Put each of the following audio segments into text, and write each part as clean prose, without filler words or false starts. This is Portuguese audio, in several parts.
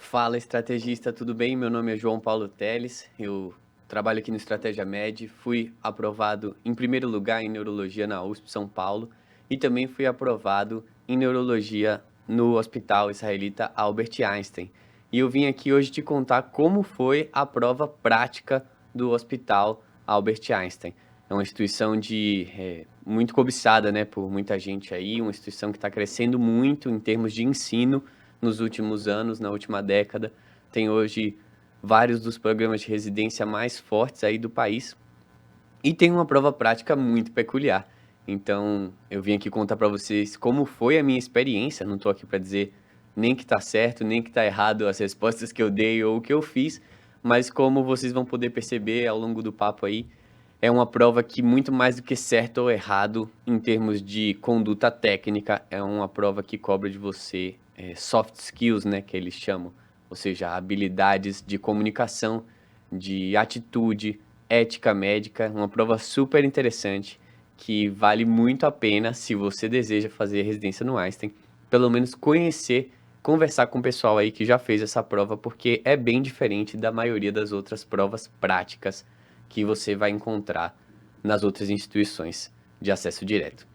Fala, estrategista, tudo bem? Meu nome é João Paulo Teles, eu trabalho aqui no Estratégia Med, fui aprovado em primeiro lugar em Neurologia na USP São Paulo e também fui aprovado em Neurologia no Hospital Israelita Albert Einstein. E eu vim aqui hoje te contar como foi a prova prática do Hospital Albert Einstein. É uma instituição muito cobiçada, né, por muita gente aí, uma instituição que está crescendo muito em termos de ensino nos últimos anos, na última década. Tem hoje vários dos programas de residência mais fortes aí do país e tem uma prova prática muito peculiar. Então, eu vim aqui contar para vocês como foi a minha experiência. Não estou aqui para dizer nem que está certo, nem que está errado as respostas que eu dei ou o que eu fiz, mas como vocês vão poder perceber ao longo do papo aí, é uma prova que muito mais do que certo ou errado em termos de conduta técnica, é uma prova que cobra de você soft skills, né, que eles chamam, ou seja, habilidades de comunicação, de atitude, ética médica, uma prova super interessante que vale muito a pena se você deseja fazer residência no Einstein, pelo menos conhecer, conversar com o pessoal aí que já fez essa prova, porque é bem diferente da maioria das outras provas práticas que você vai encontrar nas outras instituições de acesso direto.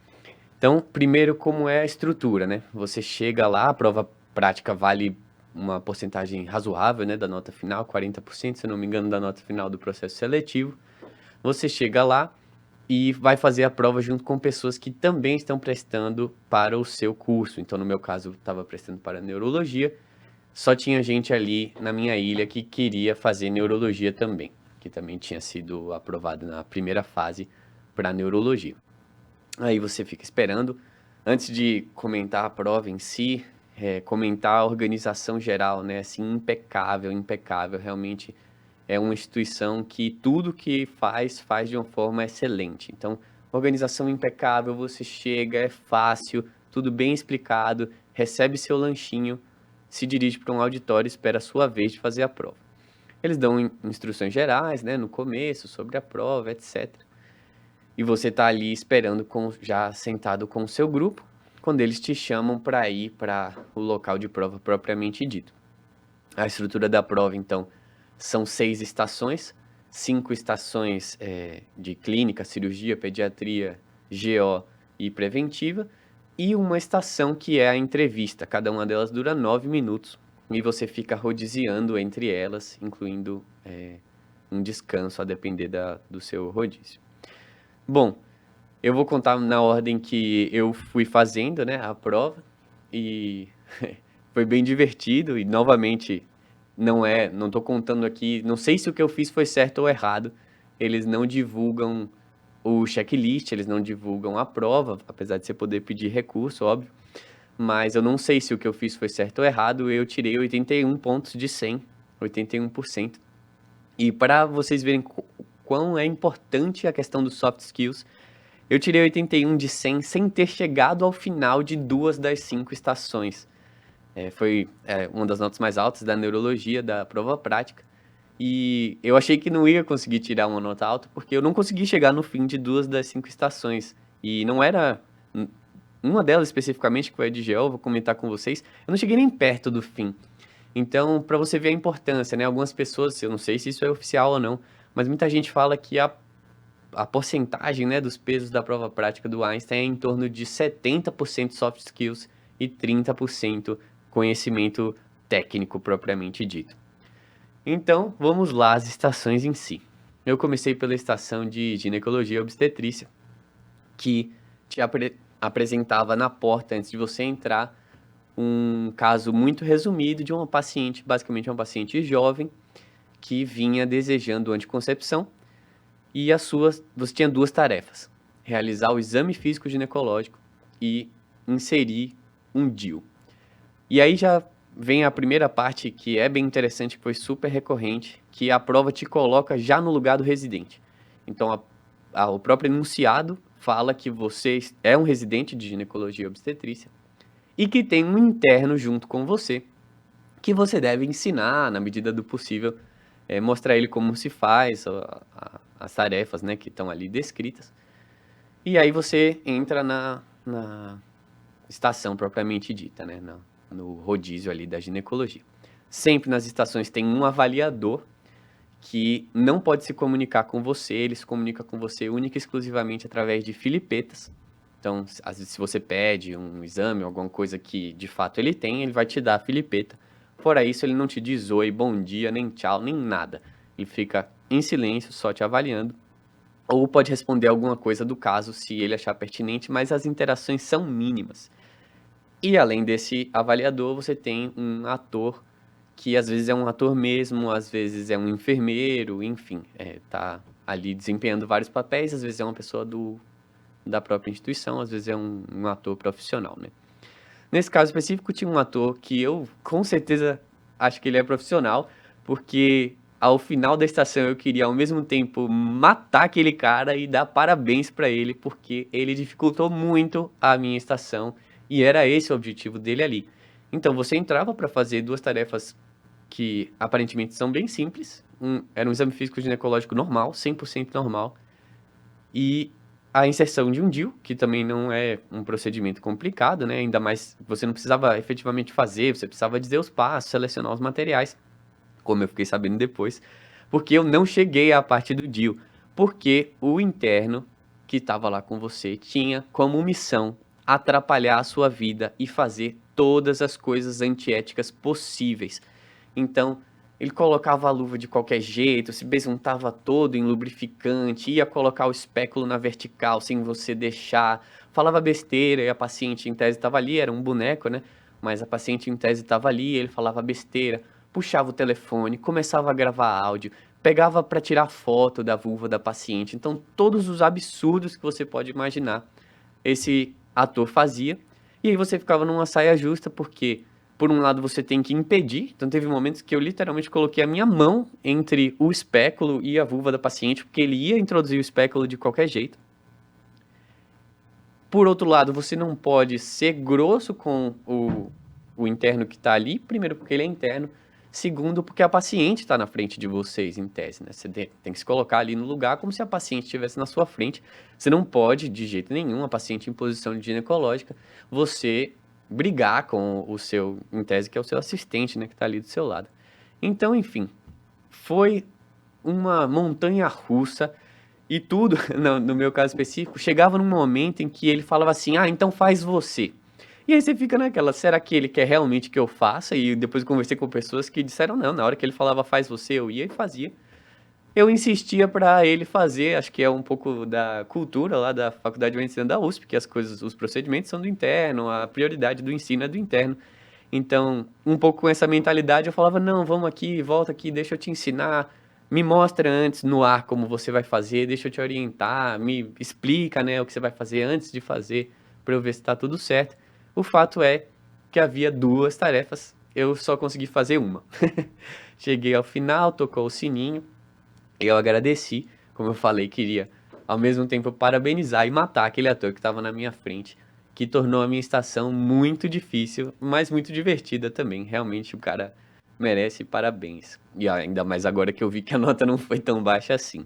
Então, primeiro, como é a estrutura, né? Você chega lá, a prova prática vale uma porcentagem razoável, né, da nota final, 40%, se eu não me engano, da nota final do processo seletivo. Você chega lá e vai fazer a prova junto com pessoas que também estão prestando para o seu curso. Então, no meu caso, eu estava prestando para neurologia, só tinha gente ali na minha ilha que queria fazer neurologia também, que também tinha sido aprovado na primeira fase para neurologia. Aí você fica esperando. Antes de comentar a prova em si, comentar a organização geral, né? Assim, impecável, impecável. Realmente é uma instituição que tudo que faz, faz de uma forma excelente. Então, organização impecável, você chega, é fácil, tudo bem explicado, recebe seu lanchinho, se dirige para um auditório e espera a sua vez de fazer a prova. Eles dão instruções gerais, né, no começo, sobre a prova, etc. E você tá ali esperando já sentado com o seu grupo, quando eles te chamam para ir para o local de prova propriamente dito. A estrutura da prova, então, são 6 estações, 5 estações de clínica, cirurgia, pediatria, GO e preventiva, e uma estação que é a entrevista. Cada uma delas dura 9 minutos e você fica rodiziando entre elas, incluindo um descanso a depender do seu rodízio. Bom, eu vou contar na ordem que eu fui fazendo, né, a prova, e foi bem divertido, e novamente, não tô contando aqui, não sei se o que eu fiz foi certo ou errado, eles não divulgam o checklist, eles não divulgam a prova, apesar de você poder pedir recurso, óbvio, mas eu não sei se o que eu fiz foi certo ou errado, eu tirei 81 pontos de 100, 81%. E para vocês verem quão é importante a questão dos soft skills, eu tirei 81 de 100 sem ter chegado ao final de 2 das 5 estações. Foi uma das notas mais altas da neurologia, da prova prática. E eu achei que não ia conseguir tirar uma nota alta, porque eu não consegui chegar no fim de 2 das 5 estações. E não era uma delas especificamente, que foi a de GEO, vou comentar com vocês, eu não cheguei nem perto do fim. Então, para você ver a importância, né? Algumas pessoas, eu não sei se isso é oficial ou não, mas muita gente fala que a porcentagem, né, dos pesos da prova prática do Einstein é em torno de 70% soft skills e 30% conhecimento técnico propriamente dito. Então, vamos lá às estações em si. Eu comecei pela estação de ginecologia e obstetrícia, que te apresentava na porta, antes de você entrar, um caso muito resumido de uma paciente, basicamente uma paciente jovem, que vinha desejando anticoncepção. E você tinha duas tarefas: realizar o exame físico ginecológico e inserir um DIU. E aí já vem a primeira parte que é bem interessante, que foi super recorrente, que a prova te coloca já no lugar do residente. Então, o próprio enunciado fala que você é um residente de ginecologia e obstetrícia e que tem um interno junto com você, que você deve ensinar, na medida do possível, mostrar ele como se faz, as tarefas, né, que estão ali descritas. E aí você entra na estação propriamente dita, né, no rodízio ali da ginecologia. Sempre nas estações tem um avaliador que não pode se comunicar com você, ele se comunica com você única e exclusivamente através de filipetas. Então, às vezes, se você pede um exame, alguma coisa que de fato ele tem, ele vai te dar a filipeta. Fora isso, ele não te diz oi, bom dia, nem tchau, nem nada. Ele fica em silêncio, só te avaliando. Ou pode responder alguma coisa do caso, se ele achar pertinente, mas as interações são mínimas. E além desse avaliador, você tem um ator que às vezes é um ator mesmo, às vezes é um enfermeiro, enfim, tá ali desempenhando vários papéis, às vezes é uma pessoa da própria instituição, às vezes é um ator profissional, né? Nesse caso específico, tinha um ator que eu com certeza acho que ele é profissional, porque ao final da estação eu queria ao mesmo tempo matar aquele cara e dar parabéns pra ele, porque ele dificultou muito a minha estação e era esse o objetivo dele ali. Então você entrava para fazer duas tarefas que aparentemente são bem simples. Era um exame físico ginecológico normal, 100% normal, e a inserção de um DIU, que também não é um procedimento complicado, né? Ainda mais você não precisava efetivamente fazer, você precisava dizer os passos, selecionar os materiais, como eu fiquei sabendo depois, porque eu não cheguei à parte do DIU, porque o interno que estava lá com você tinha como missão atrapalhar a sua vida e fazer todas as coisas antiéticas possíveis. Então, ele colocava a luva de qualquer jeito, se besuntava todo em lubrificante, ia colocar o espéculo na vertical sem você deixar, falava besteira e a paciente em tese estava ali, era um boneco, né? Mas a paciente em tese estava ali, ele falava besteira, puxava o telefone, começava a gravar áudio, pegava para tirar foto da vulva da paciente. Então, todos os absurdos que você pode imaginar, esse ator fazia. E aí você ficava numa saia justa, porque por um lado você tem que impedir, então teve momentos que eu literalmente coloquei a minha mão entre o espéculo e a vulva da paciente, porque ele ia introduzir o espéculo de qualquer jeito. Por outro lado, você não pode ser grosso com o interno que está ali, primeiro porque ele é interno, segundo porque a paciente está na frente de vocês, em tese, né? Você tem que se colocar ali no lugar como se a paciente estivesse na sua frente. Você não pode, de jeito nenhum, a paciente em posição de ginecológica, você brigar com o seu, em tese, que é o seu assistente, né, que está ali do seu lado. Então, enfim, foi uma montanha russa e tudo, no meu caso específico, chegava num momento em que ele falava assim, ah, então faz você. E aí você fica naquela, será que ele quer realmente que eu faça? E depois eu conversei com pessoas que disseram não, na hora que ele falava faz você, eu ia e fazia. Eu insistia para ele fazer, acho que é um pouco da cultura lá da Faculdade de Medicina da USP, que as coisas, os procedimentos são do interno, a prioridade do ensino é do interno. Então, um pouco com essa mentalidade, eu falava, não, vamos aqui, volta aqui, deixa eu te ensinar, me mostra antes no ar como você vai fazer, deixa eu te orientar, me explica, né, o que você vai fazer antes de fazer, para eu ver se está tudo certo. O fato é que havia duas tarefas, eu só consegui fazer uma. Cheguei ao final, tocou o sininho, eu agradeci, como eu falei, queria ao mesmo tempo parabenizar e matar aquele ator que estava na minha frente, que tornou a minha estação muito difícil, mas muito divertida também. Realmente o cara merece parabéns. E ainda mais agora que eu vi que a nota não foi tão baixa assim.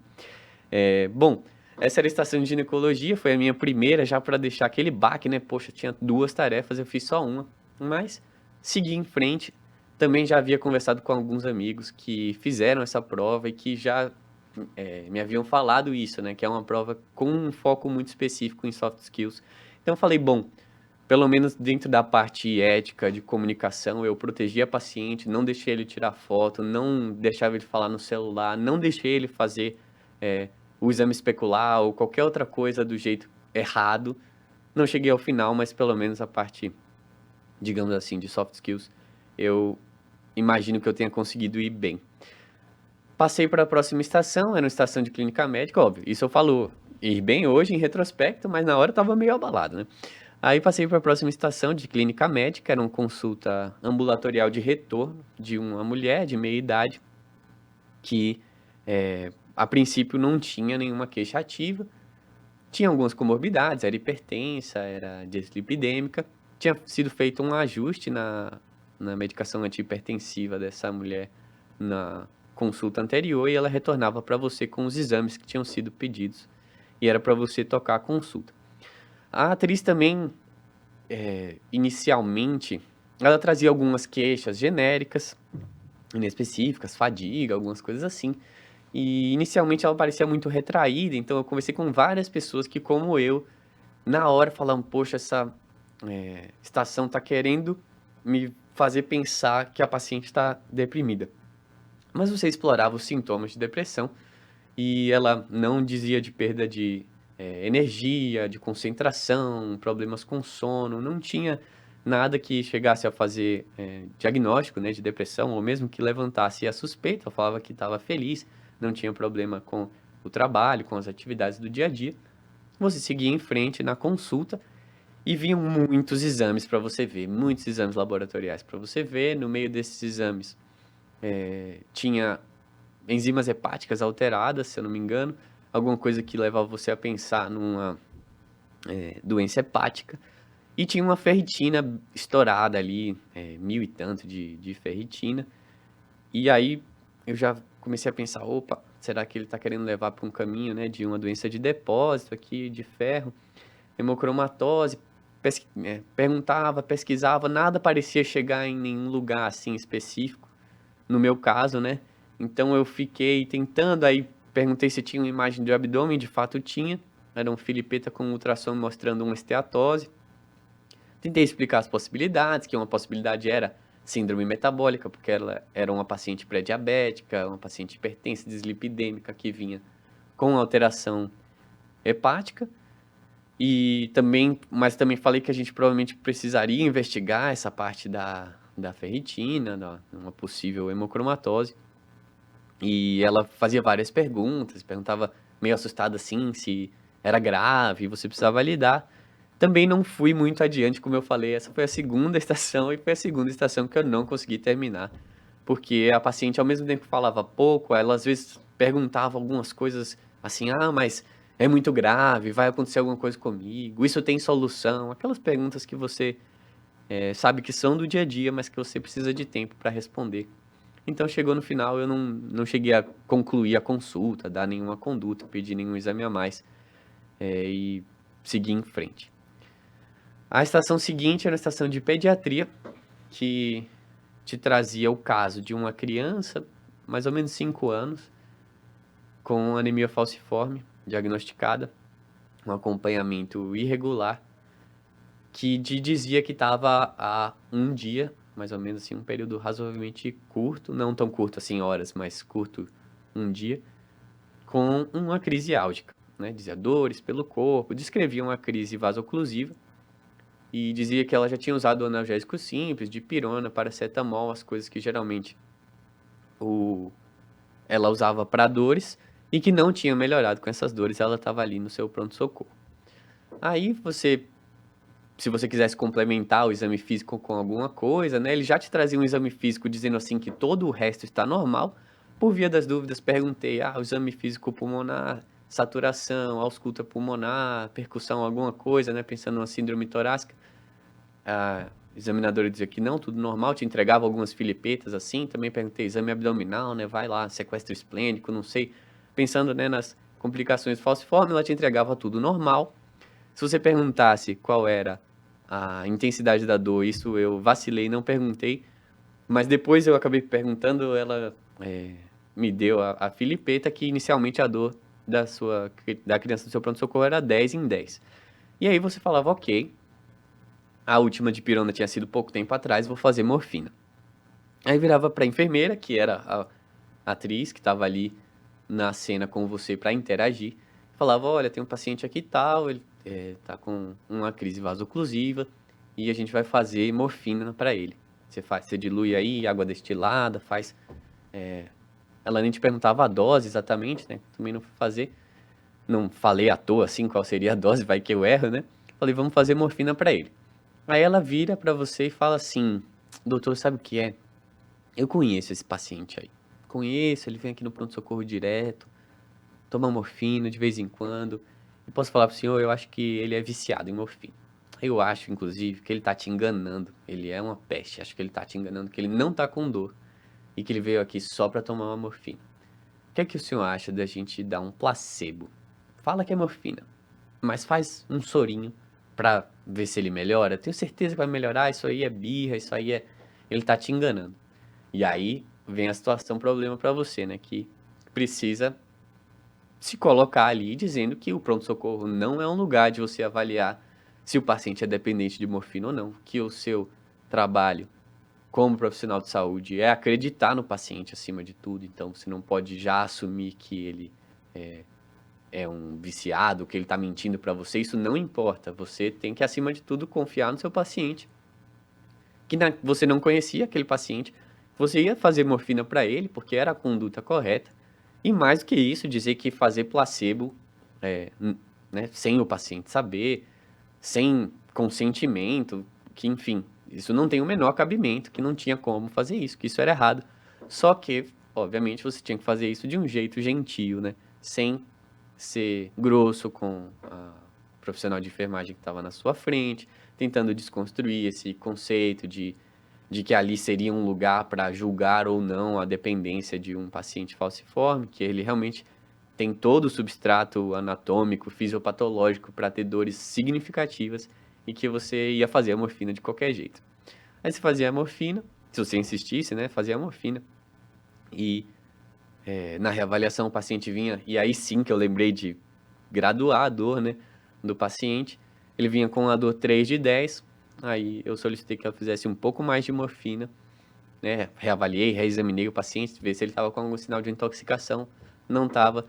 Bom, essa era a estação de ginecologia, foi a minha primeira, já para deixar aquele baque, né? Poxa, tinha duas tarefas, eu fiz só uma. Mas segui em frente. Também já havia conversado com alguns amigos que fizeram essa prova e que já me haviam falado isso, né? Que é uma prova com um foco muito específico em soft skills. Então eu falei, bom, pelo menos dentro da parte ética de comunicação, eu protegi a paciente, não deixei ele tirar foto, não deixava ele falar no celular, não deixei ele fazer é, o exame especular ou qualquer outra coisa do jeito errado. Não cheguei ao final, mas pelo menos a parte, digamos assim, de soft skills, eu imagino que eu tenha conseguido ir bem. Passei para a próxima estação, era uma estação de clínica médica, óbvio. Isso eu falo ir bem hoje, em retrospecto, mas na hora eu tava meio abalado, né? Aí passei para a próxima estação de clínica médica, era uma consulta ambulatorial de retorno de uma mulher de meia idade que, a princípio, não tinha nenhuma queixa ativa. Tinha algumas comorbidades, era hipertensa, era dislipidêmica. Tinha sido feito um ajuste na medicação antihipertensiva dessa mulher na consulta anterior e ela retornava para você com os exames que tinham sido pedidos e era para você tocar a consulta. A atriz também, inicialmente, ela trazia algumas queixas genéricas, inespecíficas, fadiga, algumas coisas assim. E inicialmente ela parecia muito retraída, então eu conversei com várias pessoas que, como eu, na hora falavam, poxa, essa estação está querendo me fazer pensar que a paciente está deprimida. Mas você explorava os sintomas de depressão e ela não dizia de perda de energia, de concentração, problemas com sono, não tinha nada que chegasse a fazer diagnóstico, né, de depressão, ou mesmo que levantasse a suspeita. Ela falava que estava feliz, não tinha problema com o trabalho, com as atividades do dia a dia. Você seguia em frente na consulta e vinham muitos exames para você ver, muitos exames laboratoriais para você ver. No meio desses exames tinha enzimas hepáticas alteradas, se eu não me engano, alguma coisa que levava você a pensar numa doença hepática. E tinha uma ferritina estourada ali, 1000 e tanto de ferritina. E aí eu já comecei a pensar, opa, será que ele está querendo levar para um caminho, né, de uma doença de depósito aqui, de ferro, hemocromatose. Perguntava, pesquisava, nada parecia chegar em nenhum lugar assim específico, no meu caso, né? Então eu fiquei tentando, aí perguntei se tinha uma imagem de abdômen, de fato tinha. Era um filipeta com ultrassom mostrando uma esteatose. Tentei explicar as possibilidades, que uma possibilidade era síndrome metabólica, porque ela era uma paciente pré-diabética, uma paciente hipertensa, dislipidêmica, que vinha com alteração hepática. E também, mas também falei que a gente provavelmente precisaria investigar essa parte da ferritina, uma possível hemocromatose. E ela fazia várias perguntas, perguntava meio assustada assim se era grave, você precisava lidar. Também não fui muito adiante, como eu falei, essa foi a segunda estação e foi a segunda estação que eu não consegui terminar. Porque a paciente, ao mesmo tempo que falava pouco, ela às vezes perguntava algumas coisas assim: ah, mas é muito grave, vai acontecer alguma coisa comigo, isso tem solução? Aquelas perguntas que você sabe que são do dia a dia, mas que você precisa de tempo para responder. Então chegou no final, eu não cheguei a concluir a consulta, dar nenhuma conduta, pedir nenhum exame a mais e seguir em frente. A estação seguinte era a estação de pediatria, que te trazia o caso de uma criança, mais ou menos 5 anos, com anemia falciforme diagnosticada, um acompanhamento irregular, que te dizia que estava há um dia, mais ou menos assim, um período razoavelmente curto, não tão curto assim horas, mas curto um dia, com uma crise álgica, né? Dizia dores pelo corpo, descrevia uma crise vasoclusiva e dizia que ela já tinha usado analgésicos simples, dipirona, paracetamol, as coisas que geralmente ela usava para dores e que não tinha melhorado com essas dores, ela estava ali no seu pronto-socorro. Aí você, se você quisesse complementar o exame físico com alguma coisa, né, ele já te trazia um exame físico dizendo assim que todo o resto está normal. Por via das dúvidas, perguntei, o exame físico pulmonar, saturação, ausculta pulmonar, percussão, alguma coisa, né, pensando numa síndrome torácica. A examinadora dizia que não, tudo normal, te entregava algumas filipetas assim, também perguntei exame abdominal, né, vai lá, sequestro esplênico, não sei, pensando, né, nas complicações falciforme, ela te entregava tudo normal. Se você perguntasse qual era a intensidade da dor, isso eu vacilei, não perguntei, mas depois eu acabei perguntando, ela me deu a filipeta, que inicialmente a dor da criança do seu pronto-socorro era 10 em 10. E aí você falava, ok, a última de pirona tinha sido pouco tempo atrás, vou fazer morfina. Aí virava pra enfermeira, que era a atriz que estava ali na cena com você para interagir, falava, olha, tem um paciente aqui e tal, ele tá com uma crise vasoclusiva e a gente vai fazer morfina para ele. Você dilui aí água destilada, faz... Ela nem te perguntava a dose exatamente, né? Também não fui fazer. Não falei à toa assim qual seria a dose, vai que eu erro, né? Falei, vamos fazer morfina para ele. Aí ela vira para você e fala assim, doutor, sabe o que é? Eu conheço esse paciente aí. Conheço, ele vem aqui no pronto-socorro direto, toma morfina de vez em quando. E posso falar pro senhor, eu acho que ele é viciado em morfina. Eu acho, inclusive, que ele tá te enganando. Ele é uma peste. Acho que ele tá te enganando, que ele não tá com dor. E que ele veio aqui só pra tomar uma morfina. O que é que o senhor acha da gente dar um placebo? Fala que é morfina, mas faz um sorinho pra ver se ele melhora. Tenho certeza que vai melhorar, isso aí é birra, isso aí é... Ele tá te enganando. E aí, vem a situação, problema para você, né? Que precisa se colocar ali dizendo que o pronto-socorro não é um lugar de você avaliar se o paciente é dependente de morfina ou não, que o seu trabalho como profissional de saúde é acreditar no paciente acima de tudo, então você não pode já assumir que ele é um viciado, que ele está mentindo para você, isso não importa, você tem que, acima de tudo, confiar no seu paciente, que você não conhecia aquele paciente, você ia fazer morfina para ele, porque era a conduta correta, e mais do que isso, dizer que fazer placebo, né, sem o paciente saber, sem consentimento, que enfim, isso não tem o menor cabimento, que não tinha como fazer isso, que isso era errado. Só que, obviamente, você tinha que fazer isso de um jeito gentil, né? Sem ser grosso com a profissional de enfermagem que estava na sua frente, tentando desconstruir esse conceito de que ali seria um lugar para julgar ou não a dependência de um paciente falciforme, que ele realmente tem todo o substrato anatômico, fisiopatológico para ter dores significativas e que você ia fazer a morfina de qualquer jeito. Aí você fazia a morfina, se você insistisse, né, fazia a morfina e na reavaliação o paciente vinha, e aí sim que eu lembrei de graduar a dor, né, do paciente, ele vinha com a dor 3 de 10, aí eu solicitei que eu fizesse um pouco mais de morfina, né, reavaliei, reexaminei o paciente, ver se ele estava com algum sinal de intoxicação, não estava,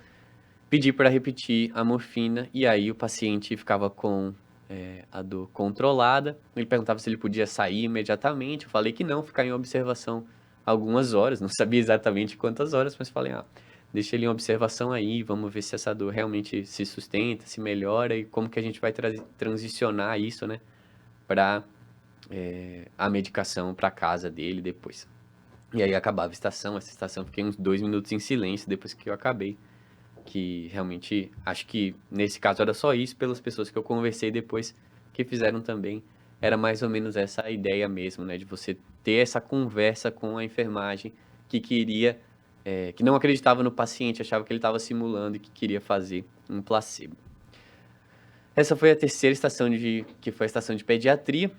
pedi para repetir a morfina e aí o paciente ficava com a dor controlada. Ele perguntava se ele podia sair imediatamente. Eu falei que não, ficar em observação algumas horas. Não sabia exatamente quantas horas, mas falei, deixa ele em observação aí, vamos ver se essa dor realmente se sustenta, se melhora e como que a gente vai transicionar isso, né, para a medicação para casa dele depois. E aí acabava essa estação fiquei uns 2 minutos em silêncio depois que eu acabei, que realmente acho que nesse caso era só isso, pelas pessoas que eu conversei depois que fizeram também, era mais ou menos essa a ideia mesmo, né, de você ter essa conversa com a enfermagem que queria, que não acreditava no paciente, achava que ele estava simulando e que queria fazer um placebo. Essa foi a terceira estação que foi a estação de pediatria.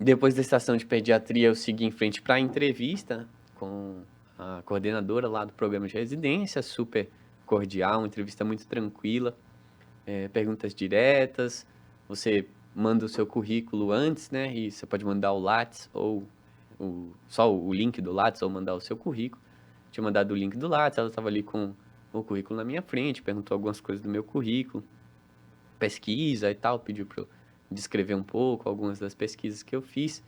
Depois da estação de pediatria, eu segui em frente para a entrevista com a coordenadora lá do programa de residência, super cordial, uma entrevista muito tranquila, perguntas diretas, você manda o seu currículo antes, né, e você pode mandar o Lattes ou só o link do Lattes ou mandar o seu currículo. Tinha mandado o link do Lattes, ela estava ali com o currículo na minha frente, perguntou algumas coisas do meu currículo, pesquisa e tal, pediu para eu descrever um pouco algumas das pesquisas que eu fiz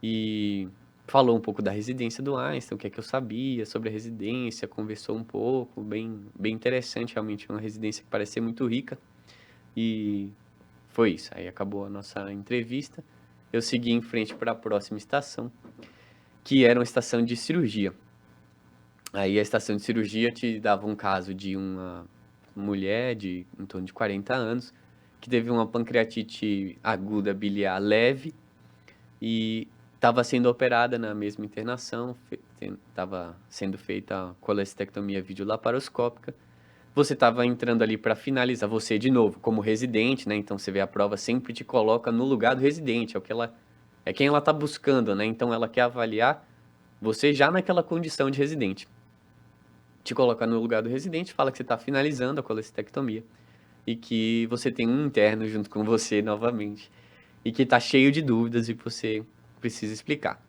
e falou um pouco da residência do Einstein, o que é que eu sabia sobre a residência, conversou um pouco, bem interessante, realmente uma residência que parece ser muito rica e foi isso. Aí acabou a nossa entrevista, eu segui em frente para a próxima estação, que era uma estação de cirurgia. Aí a estação de cirurgia te dava um caso de uma mulher de em torno de 40 anos, que teve uma pancreatite aguda biliar leve e estava sendo operada na mesma internação, estava sendo feita a colestectomia videolaparoscópica. Você estava entrando ali para finalizar, você de novo, como residente, né? Então você vê a prova sempre te coloca no lugar do residente, é quem ela está buscando, né? Então ela quer avaliar você já naquela condição de residente. Te coloca no lugar do residente, fala que você está finalizando a colestectomia e que você tem um interno junto com você novamente e que está cheio de dúvidas e você precisa explicar.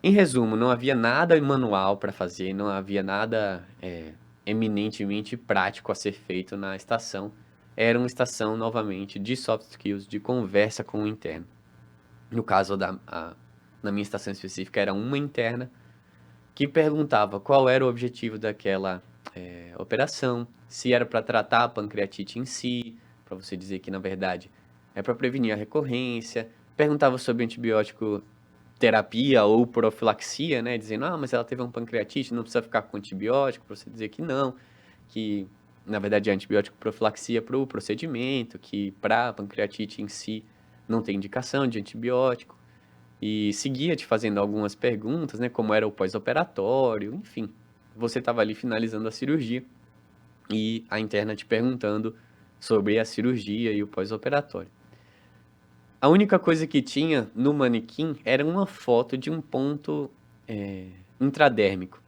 Em resumo, não havia nada manual para fazer, não havia nada eminentemente prático a ser feito na estação. Era uma estação, novamente, de soft skills, de conversa com o interno. No caso na minha estação específica, era uma interna que perguntava qual era o objetivo daquela operação, se era para tratar a pancreatite em si, para você dizer que, na verdade, é para prevenir a recorrência, perguntava sobre antibiótico terapia ou profilaxia, né, dizendo, mas ela teve uma pancreatite, não precisa ficar com antibiótico, para você dizer que não, que, na verdade, é antibiótico profilaxia para o procedimento, que para a pancreatite em si não tem indicação de antibiótico, e seguia te fazendo algumas perguntas, né, como era o pós-operatório, enfim. Você estava ali finalizando a cirurgia e a interna te perguntando sobre a cirurgia e o pós-operatório. A única coisa que tinha no manequim era uma foto de um ponto intradérmico.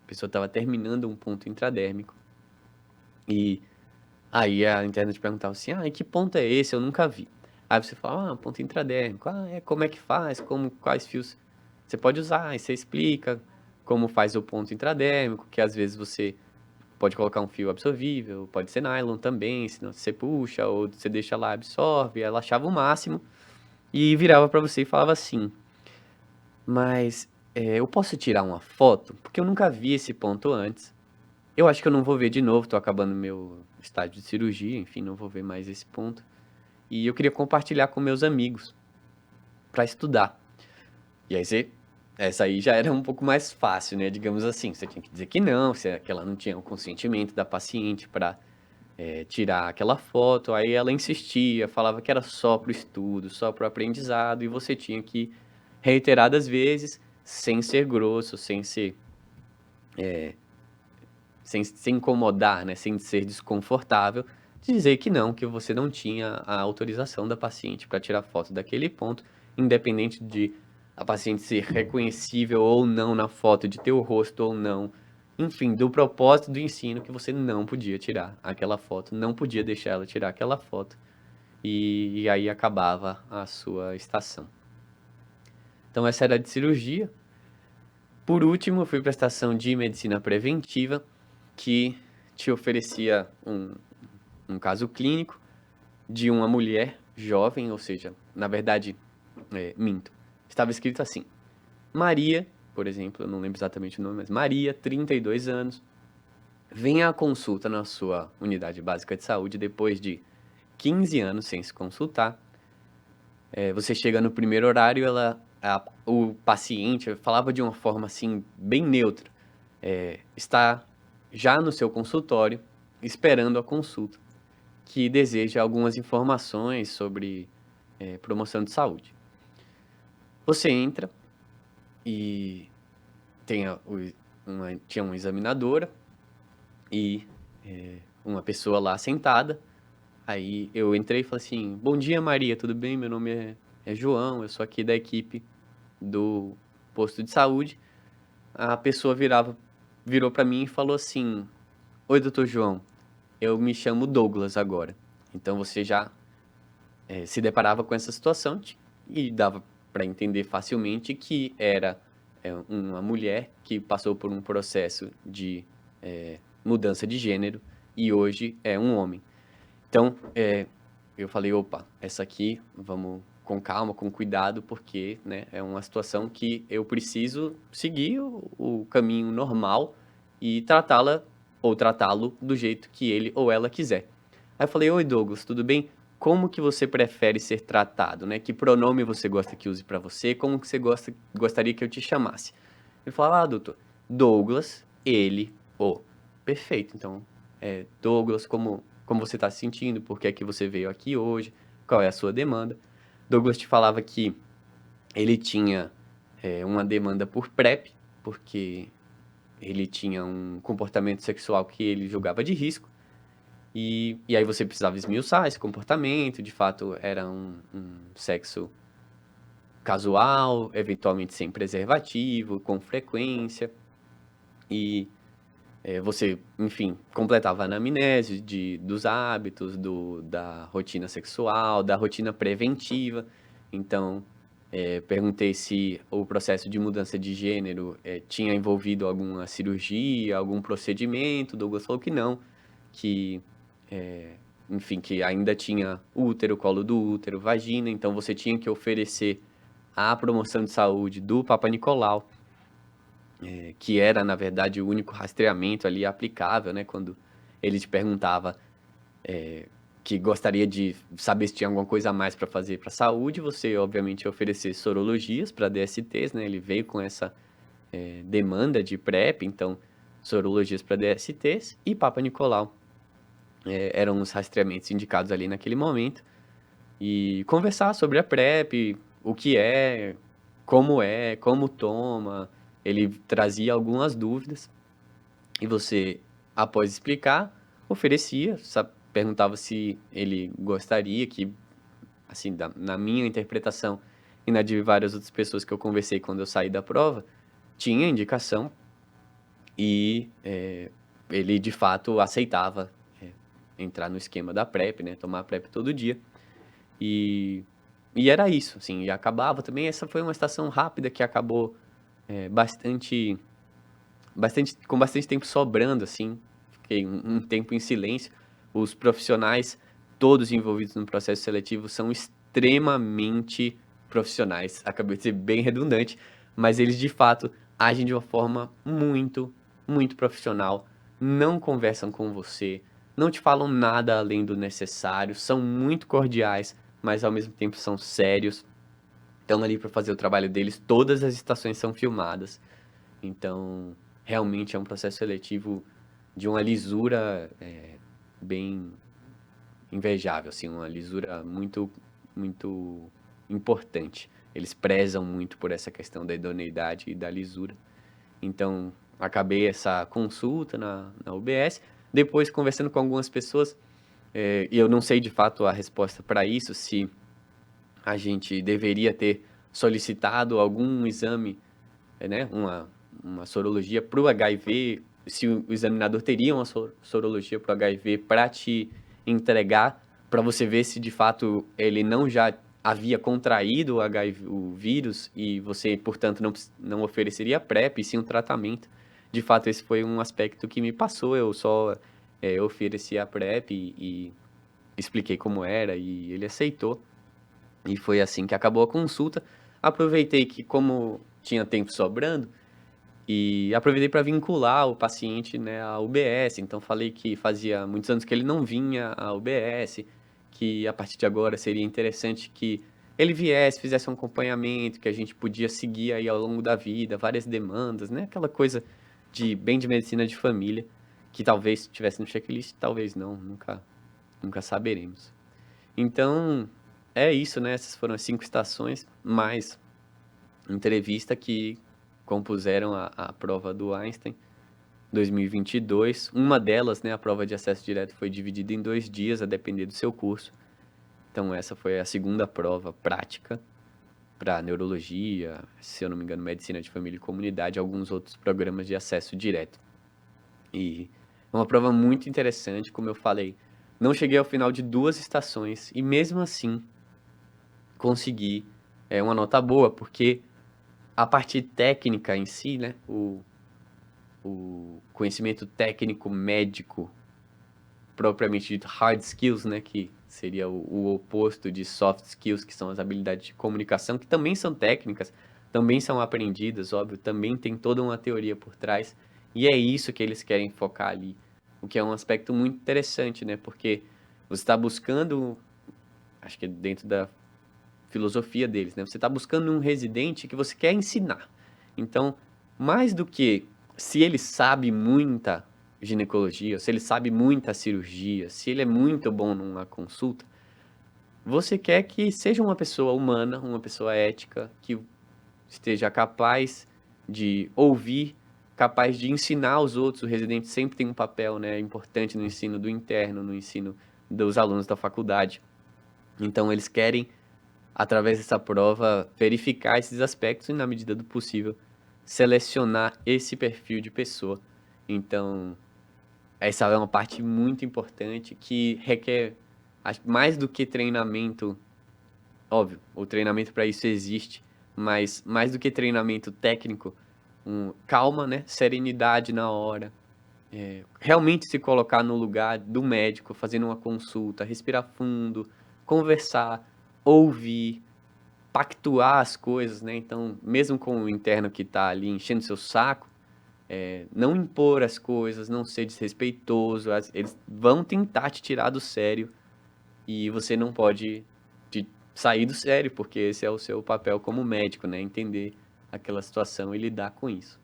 A pessoa estava terminando um ponto intradérmico. E aí a internet perguntava assim, e que ponto é esse? Eu nunca vi. Aí você fala, ponto intradérmico. Como é que faz? Quais fios você pode usar? Aí você explica como faz o ponto intradérmico, que às vezes você pode colocar um fio absorvível, pode ser nylon também, senão você puxa, ou você deixa lá, absorve. Ela achava o máximo e virava para você e falava assim, mas eu posso tirar uma foto? Porque eu nunca vi esse ponto antes. Eu acho que eu não vou ver de novo, tô acabando meu estágio de cirurgia, enfim, não vou ver mais esse ponto. E eu queria compartilhar com meus amigos para estudar. E aí essa aí já era um pouco mais fácil, né? Digamos assim, você tinha que dizer que não, que ela não tinha o consentimento da paciente para tirar aquela foto. Aí ela insistia, falava que era só para o estudo, só para o aprendizado, e você tinha que reiteradas vezes, sem ser grosso, sem incomodar, né? Sem ser desconfortável, dizer que não, que você não tinha a autorização da paciente para tirar foto daquele ponto, independente de a paciente ser reconhecível ou não na foto, de ter o rosto ou não, enfim, do propósito do ensino, que você não podia tirar aquela foto, não podia deixar ela tirar aquela foto, e aí acabava a sua estação. Então essa era de cirurgia. Por último, eu fui para a estação de medicina preventiva, que te oferecia um caso clínico de uma mulher jovem, ou seja, na verdade, minto, estava escrito assim, Maria, por exemplo, eu não lembro exatamente o nome, mas Maria, 32 anos, vem à consulta na sua unidade básica de saúde depois de 15 anos sem se consultar. Você chega no primeiro horário, o paciente falava de uma forma assim, bem neutra, está já no seu consultório, esperando a consulta, que deseja algumas informações sobre promoção de saúde. Você entra e tinha uma examinadora e uma pessoa lá sentada. Aí eu entrei e falei assim, bom dia Maria, tudo bem? Meu nome é João, eu sou aqui da equipe do posto de saúde. A pessoa virou para mim e falou assim, oi doutor João, eu me chamo Douglas agora. Então você já se deparava com essa situação e dava para entender facilmente que era uma mulher que passou por um processo de mudança de gênero e hoje é um homem. Então, eu falei, opa, essa aqui, vamos com calma, com cuidado, porque, né, é uma situação que eu preciso seguir o caminho normal e tratá-la ou tratá-lo do jeito que ele ou ela quiser. Aí eu falei, oi Douglas, tudo bem? Como que você prefere ser tratado, né? Que pronome você gosta que use para você? Como que você gostaria que eu te chamasse? Ele falou, doutor, Douglas, ele, o. Perfeito, então, Douglas, como você está se sentindo? Por que é que você veio aqui hoje? Qual é a sua demanda? Douglas te falava que ele tinha uma demanda por PrEP, porque ele tinha um comportamento sexual que ele julgava de risco, e aí você precisava esmiuçar esse comportamento, de fato era um sexo casual, eventualmente sem preservativo, com frequência, e você, enfim, completava a anamnese dos hábitos, da rotina sexual, da rotina preventiva. Então, perguntei se o processo de mudança de gênero tinha envolvido alguma cirurgia, algum procedimento. Douglas falou que não, que, enfim, que ainda tinha útero, colo do útero, vagina. Então, você tinha que oferecer a promoção de saúde do Papa Nicolau, que era, na verdade, o único rastreamento ali aplicável, né? Quando ele te perguntava que gostaria de saber se tinha alguma coisa a mais para fazer para a saúde, você, obviamente, ia oferecer sorologias para DSTs, né? Ele veio com essa demanda de PrEP, então, sorologias para DSTs e Papa Nicolau eram os rastreamentos indicados ali naquele momento. E conversar sobre a PrEP, o que como toma. Ele trazia algumas dúvidas e você, após explicar, oferecia, perguntava se ele gostaria que, assim, na minha interpretação e na de várias outras pessoas que eu conversei quando eu saí da prova, tinha indicação e ele de fato aceitava entrar no esquema da PrEP, né? Tomar a PrEP todo dia. E, e era isso, assim, e acabava também. Essa foi uma estação rápida que acabou com bastante tempo sobrando, assim. Fiquei um tempo em silêncio. Os profissionais, todos envolvidos no processo seletivo, são extremamente profissionais. Acabei de ser bem redundante, mas eles de fato agem de uma forma muito profissional. Não conversam com você, não te falam nada além do necessário, são muito cordiais, mas ao mesmo tempo são sérios. Estão ali para fazer o trabalho deles. Todas as estações são filmadas. Então, realmente é um processo seletivo de uma lisura bem invejável, assim, uma lisura muito importante. Eles prezam muito por essa questão da idoneidade e da lisura. Então, acabei essa consulta na UBS. Depois, conversando com algumas pessoas, e eu não sei de fato a resposta para isso, se a gente deveria ter solicitado algum exame, né, uma sorologia para o HIV, se o examinador teria uma sorologia para o HIV para te entregar, para você ver se de fato ele não já havia contraído o HIV, o vírus, e você, portanto, não ofereceria PrEP, e sim um tratamento. De fato, esse foi um aspecto que me passou, eu só ofereci a PrEP e expliquei como era, e ele aceitou. E foi assim que acabou a consulta. Aproveitei que, como tinha tempo sobrando, e aproveitei para vincular o paciente, né, à UBS. Então falei que fazia muitos anos que ele não vinha à UBS, que a partir de agora seria interessante que ele viesse, fizesse um acompanhamento, que a gente podia seguir aí ao longo da vida, várias demandas, né? Aquela coisa de bem de medicina de família, que talvez tivesse no checklist, talvez não, nunca saberemos. Então, é isso, né? Essas foram as 5 estações, mais entrevista que compuseram a prova do Einstein 2022. Uma delas, né, a prova de acesso direto, foi dividida em 2 dias, a depender do seu curso. Então, essa foi a segunda prova prática para neurologia, se eu não me engano, medicina de família e comunidade, alguns outros programas de acesso direto. E é uma prova muito interessante, como eu falei. Não cheguei ao final de 2 estações e mesmo assim consegui uma nota boa, porque a parte técnica em si, né, o conhecimento técnico médico propriamente dito, hard skills, né, que seria o oposto de soft skills, que são as habilidades de comunicação, que também são técnicas, também são aprendidas, óbvio, também tem toda uma teoria por trás, e é isso que eles querem focar ali, o que é um aspecto muito interessante, né, porque você está buscando, acho que é dentro da filosofia deles, né? Você está buscando um residente que você quer ensinar. Então, mais do que se ele sabe muita ginecologia, se ele sabe muita cirurgia, se ele é muito bom numa consulta, você quer que seja uma pessoa humana, uma pessoa ética, que esteja capaz de ouvir, capaz de ensinar os outros. O residente sempre tem um papel, né, importante no ensino do interno, no ensino dos alunos da faculdade. Então, eles querem através dessa prova, verificar esses aspectos e, na medida do possível, selecionar esse perfil de pessoa. Então, essa é uma parte muito importante que requer mais do que treinamento. Óbvio, o treinamento para isso existe, mas mais do que treinamento técnico, calma, né? Serenidade na hora. Realmente se colocar no lugar do médico, fazendo uma consulta, respirar fundo, conversar, ouvir, pactuar as coisas, né? Então, mesmo com o interno que está ali enchendo seu saco, não impor as coisas, não ser desrespeitoso, eles vão tentar te tirar do sério e você não pode sair do sério, porque esse é o seu papel como médico, né? Entender aquela situação e lidar com isso.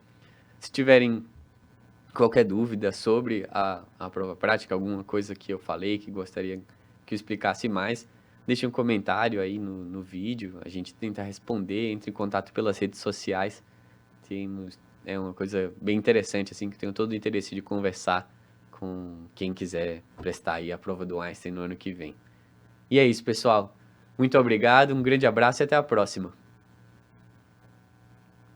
Se tiverem qualquer dúvida sobre a prova prática, alguma coisa que eu falei que gostaria que eu explicasse mais, deixe um comentário aí no vídeo, a gente tenta responder, entre em contato pelas redes sociais. É uma coisa bem interessante, assim, que tenho todo o interesse de conversar com quem quiser prestar aí a prova do Einstein no ano que vem. E é isso, pessoal. Muito obrigado, um grande abraço e até a próxima.